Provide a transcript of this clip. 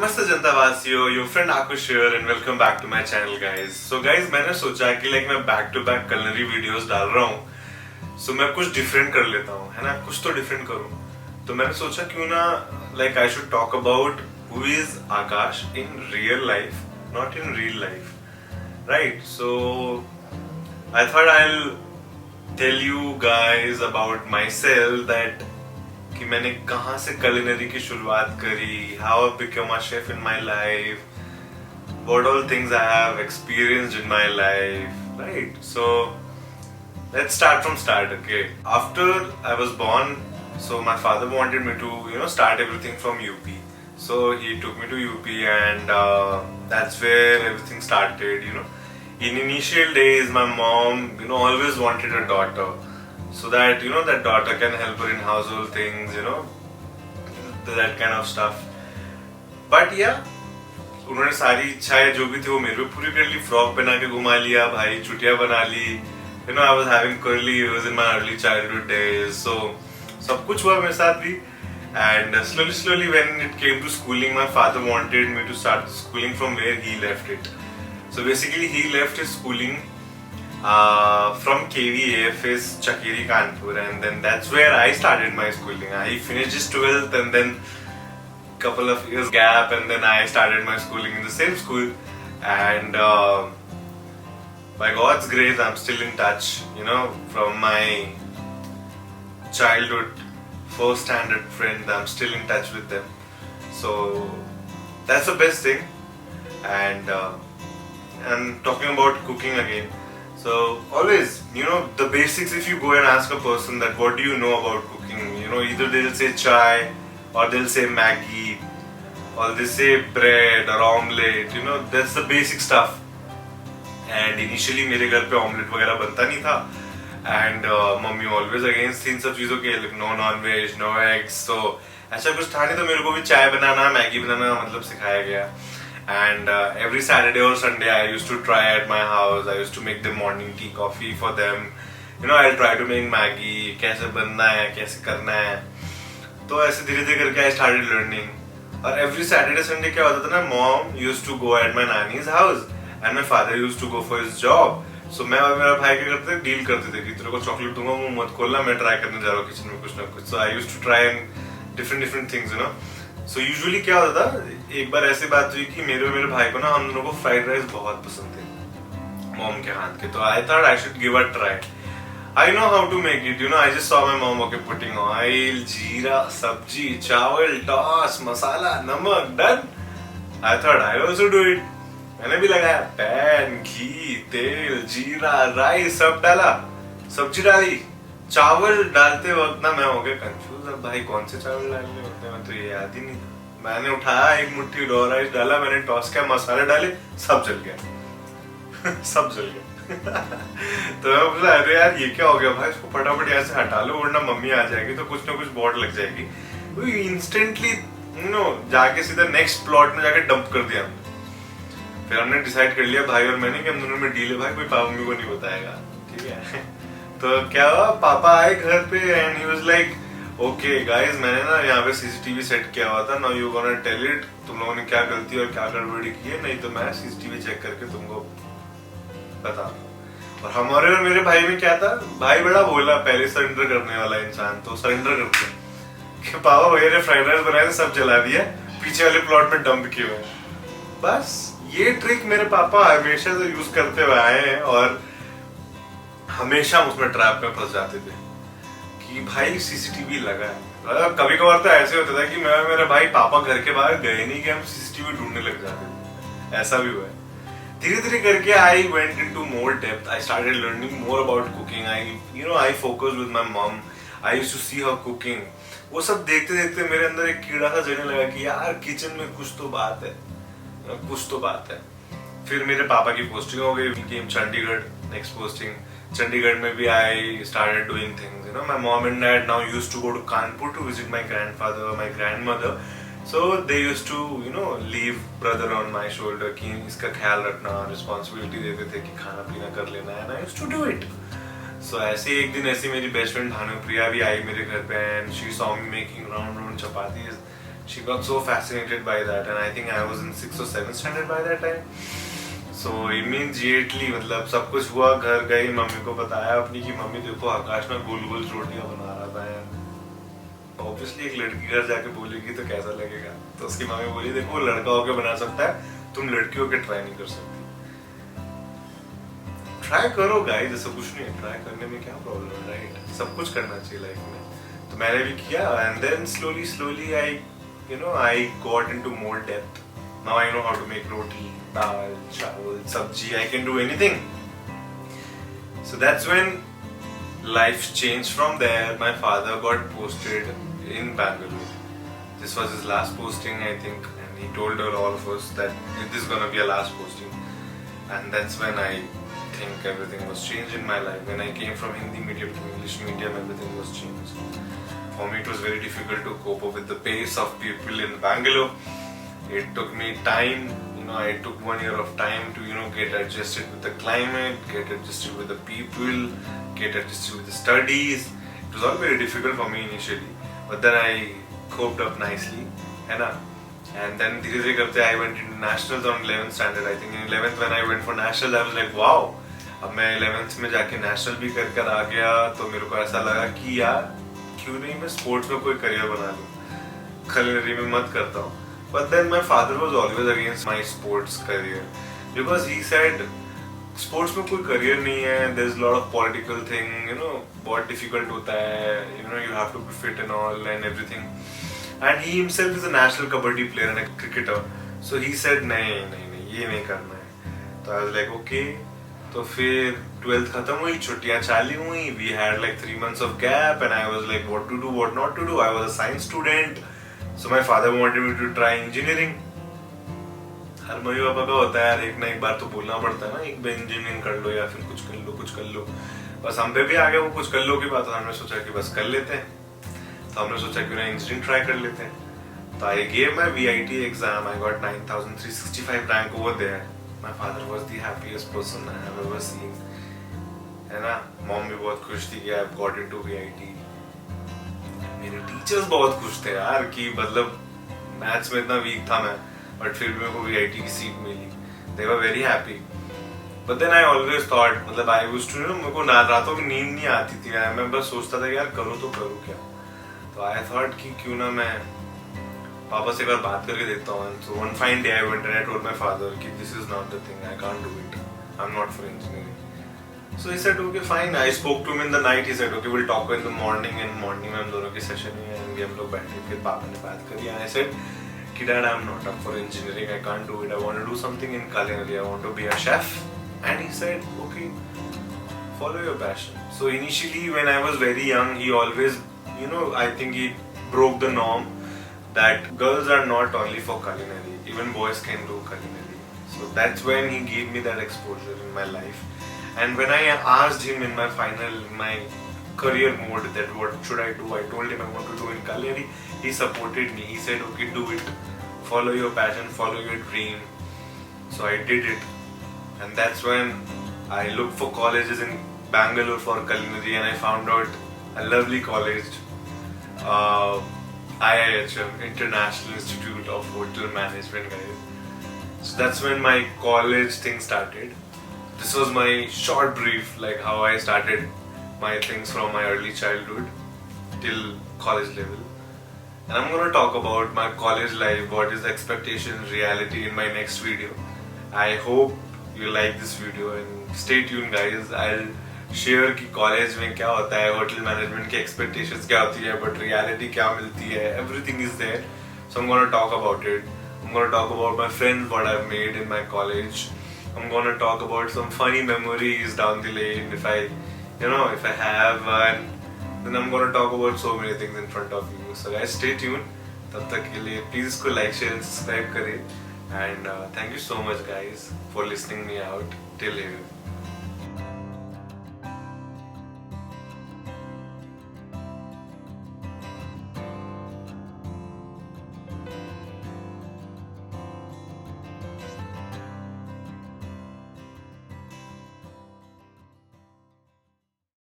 नमस्ते जनता वासियों, your friend Aakush here and welcome back to my channel guys. So guys, मैंने सोचा कि मैं back to back culinary videos डाल रहा हूँ, सो मैं कुछ डिफरेंट कर लेता हूँ, है ना। कुछ तो डिफरेंट करूँ, तो मैंने सोचा क्यों ना I should talk about who is Akash in real life, not in real life, right. So I thought I will tell you guys about myself, that कि मैंने कहाँ से culinary की शुरुआत करी, how I became a chef in my life, what all things I have experienced in my life, right? So let's start from start, okay? After I was born, so my father wanted me to start everything from UP. So he took me to UP and that's where everything started. In initial days, my mom always wanted a daughter, so that that daughter can help her in household things, that kind of stuff. But yeah, उन्होंने सारी इच्छाएं जो भी थी वो मेरे पे पूरी कर ली। फ्रॉक पहना के घुमा लिया भाई, चुटिया बना ली। I was having curly hairs in my early childhood days, so सब कुछ हुआ मेरे साथ भी। And slowly when it came to schooling, my father wanted me to start schooling from where he left it. So basically he left his schooling from KVAFS Chakeri Kanpur, and then that's where I started my schooling. I finished his 12th and then couple of years gap, and then I started my schooling in the same school. And by God's grace, I'm still in touch, from my childhood first standard friend. I'm still in touch with them, so that's the best thing. And talking about cooking again, so always, the basics. If you go and ask a person that what do you know about cooking, either they'll say chai, or they'll say Maggi, or they say bread or omelette. That's the basic stuff. And initially मेरे घर पे omelette वगैरह बनता नहीं था, and mummy always against इन सब चीजों के, no non-veg, no eggs. So ऐसा कुछ था नहीं, तो मेरे को भी चाय बनाना, मैगी बनाना सिखाया गया. And every Saturday or Sunday I used to try at my house. I used to make the morning tea, coffee for them. I'll try to make Maggi, कैसे बनना है, कैसे करना है. तो ऐसे धीरे धीरे करके I started learning. और every Saturday Sunday क्या होता था ना, mom used to go at my nanny's house and my father used to go for his job. So मैं और मेरा भाई क्या करते थे, डील करते थे कि तेरे को चॉकलेट दूंगा, मुंह मत खोलना, मैं ट्राई करने जा रहा हूँ किचन में कुछ ना कुछ. So I used to try different things. So usually क्या होता था, एक बार ऐसी बात हुई कि मेरे और मेरे भाई को ना, हम दोनों को फ्राइड राइस बहुत पसंद थे मॉम के हाथ के. तो I thought I should give a try. I know how to make it. I just saw my mom putting oil, jeera, sabji, chawal, toss, masala, namak, done. I thought I also do it. मैंने भी लगाया pan, घी, तेल, जीरा, rice सब डाला, सब्जी डाली. चावल डालते वक्त ना मैं हो गया कंफ्यूज, अब भाई कौन से चावल डालने होते हैं, तो ये याद ही नहीं. मैंने उठाया, एक मुट्ठी रॉ राइस डाला, मैंने टॉस किया, मसाले डाले, सब जल गया. सब जल गया. तो मैं बोला अरे यार ये क्या हो गया भाई, इसको फटाफट यहाँ से हटा लो वरना मम्मी आ जाएगी तो कुछ ना कुछ बोर्ड लग जाएगी. इंस्टेंटली जाके सीधा नेक्स्ट प्लॉट में जाके डंप कर दिया. फिर हमने डिसाइड कर लिया भाई और मैंने कि हम दोनों में डील है भाई, कोई मम्मी को नहीं बताएगा, ठीक है. तो क्या हुआ, पापा आए घर पे and he was like, okay guys, मैंने ना यहाँ पे सीसीटीवी सेट किया हुआ था, now you gonna tell it, तुम लोगों ने क्या गलती और क्या गड़बड़ी की है, नहीं तो मैं सीसीटीवी चेक करके तुमको बता. और हमारे और मेरे भाई में क्या था, भाई बड़ा बोला, पहले सरेंडर करने वाला इंसान, तो सरेंडर कर दिया कि पापा भैया ने फ्राइड राइस बनाया, सब जला दिया, पीछे वाले प्लॉट में डंप किए हुए. बस ये ट्रिक मेरे पापा हमेशा से यूज करते हुए आए हैं, और हमेशा उसमें ट्रैप में फंस जाते थे कि भाई सीसीटीवी लगा है. कभी कभार तो ऐसे होता था कि मैं और मेरा भाई पापा घर के बाहर गए नहीं कि हम सीसीटीवी ढूंढने लग जाते थे. ऐसा भी हुआ है. धीरे धीरे करके I went into more depth. I started learning more about cooking. I focused with my mom. I used to see her cooking. वो सब देखते देखते मेरे अंदर एक कीड़ा सा जलने लगा कि यार किचन में कुछ तो बात है, कुछ तो बात है. फिर मेरे पापा की पोस्टिंग हो गई, केम चंडीगढ़, नेक्स्ट पोस्टिंग चंडीगढ़ में भी. I started doing things. My mom and dad now used to go to Kanpur to visit my grandfather or my grandmother. So they used to leave brother on my shoulder कि इसका ख्याल रखना, responsibility देते थे कि खाना पीना कर लेना, and I used to do it. So ऐसे एक दिन ऐसी मेरी बेस्ट फ्रेंड भानुप्रिया भी आई मेरे घर पे, and she saw me making round chapati. She got so fascinated by that, and I think I was in 6th or 7th standard by that time. So immediately मतलब सब कुछ हुआ, घर गई, मम्मी को बताया अपनी कि मम्मी देखो आकाश में गोल गोल रोटियां बना रहा था यार। ऑब्वियसली एक लड़की घर जाके बोलेगी तो कैसा लगेगा, तो उसकी मम्मी बोली देखो वो लड़का होके बना सकता है, तुम लड़की होके ट्राई नहीं कर सकती। ट्राई करो गाइस, ऐसा कुछ नहीं है, ट्राई करने में क्या प्रॉब्लम है, राइट? सब कुछ करना चाहिए लाइफ में, तो मैंने भी किया। And then slowly I got into more depth. Now I know how to make roti, dal, chawal, sabji. I can do anything. So that's when life changed from there. My father got posted in Bangalore. This was his last posting, I think, and he told all of us that this is gonna be a last posting. And that's when I think everything was changed in my life. When I came from Hindi medium to English medium, everything was changed. For me, it was very difficult to cope up with the pace of people in Bangalore. It took me time, I took 1 year of time to, get adjusted with the climate, get adjusted with the people, get adjusted with the studies. It was all very difficult for me initially, but then I coped up nicely, and then धीरे धीरे करते I went into nationals on 11th standard. I think in 11th when I went for nationals, I was like wow. अब मैं 11th में जाके national भी कर आ गया, तो मेरे को ऐसा लगा कि यार क्यों नहीं मैं स्पोर्ट्स में कोई करियर बना लूं, culinary में मत करता हूँ। But then my father was always against my sports career because he said sports में कोई career नहीं है, there's a lot of political thing, बहुत difficult होता है, you have to be fit and all and everything. And he himself is a national kabaddi player and a cricketer, so he said नहीं ये नहीं करना है। तो I was like okay. तो फिर 12th खत्म हुई, छुट्टियां चालू हुई, we had like 3 months of gap and I was like what to do, what not to do. I was a science student, so my father wanted me to try engineering. Her mummy papa का होता है यार, एक ना एक बार तो बोलना पड़ता है ना, एक बार इंजीनियरिंग कर लो या फिर कुछ कर लो। बस हम पे भी आ गया वो कुछ कर लो की बात, हमने सोचा कि बस कर लेते हैं, तो हमने सोचा क्यों ना इंजीनियरिंग ट्राई कर लेते हैं। तो I gave my VIT exam, I got 9,365 rank over there. My father was the happiest person I have ever seen, है ना। मॉम भी बहुत खुश थी कि I got into VIT. मेरे टीचर्स बहुत खुश थे यार कि मतलब मैथ्स में इतना वीक था मैं, बट फिर भी मेरे को VIT की सीट मिली. They were very happy. But then I always thought, मतलब I used to, मेरे को रातों की नींद नहीं आती थी, मैं बस सोचता था कि यार करूँ तो करूँ क्या. तो I thought कि क्यों ना मैं पापा से एक बार बात करके देखता हूँ. So one fine day I went and I told my father कि this is not the thing, I can't do it, I'm not for engineering. So he said okay fine. I spoke to him in the night. He said okay we'll talk in the morning. And morning में हम दोनों की session हुई and हम लोग बैठे, फिर पापा ने बात करी and I said कि dad I'm not up for engineering, I can't do it, I want to do something in culinary, I want to be a chef. And he said okay, follow your passion. So initially when I was very young, he always, I think he broke the norm that girls are not only for culinary, even boys can do culinary. So that's when he gave me that exposure in my life. And when I asked him in my career mode that what should I do, I told him I want to do in culinary. He supported me. He said okay, do it, follow your passion, follow your dream. So I did it, and that's when I looked for colleges in Bangalore for culinary, and I found out a lovely college, IIHM, International Institute of Hotel Management, guys. So that's when my college thing started. This was my short brief, like how I started my things from my early childhood till college level. And I'm going to talk about my college life, what is the expectation, reality in my next video. I hope you like this video and stay tuned guys. I'll share कि college में क्या होता है, hotel management की expectations क्या होती है, but reality क्या मिलती है, everything is there. So I'm going to talk about it. I'm going to talk about my friends, what I've made in my college. I'm going to talk about some funny memories down the lane if I have one. Then I'm going to talk about so many things in front of you. So guys, stay tuned. तब तक के लिए please इसको like, share and subscribe करें. And thank you so much guys for listening me out till here.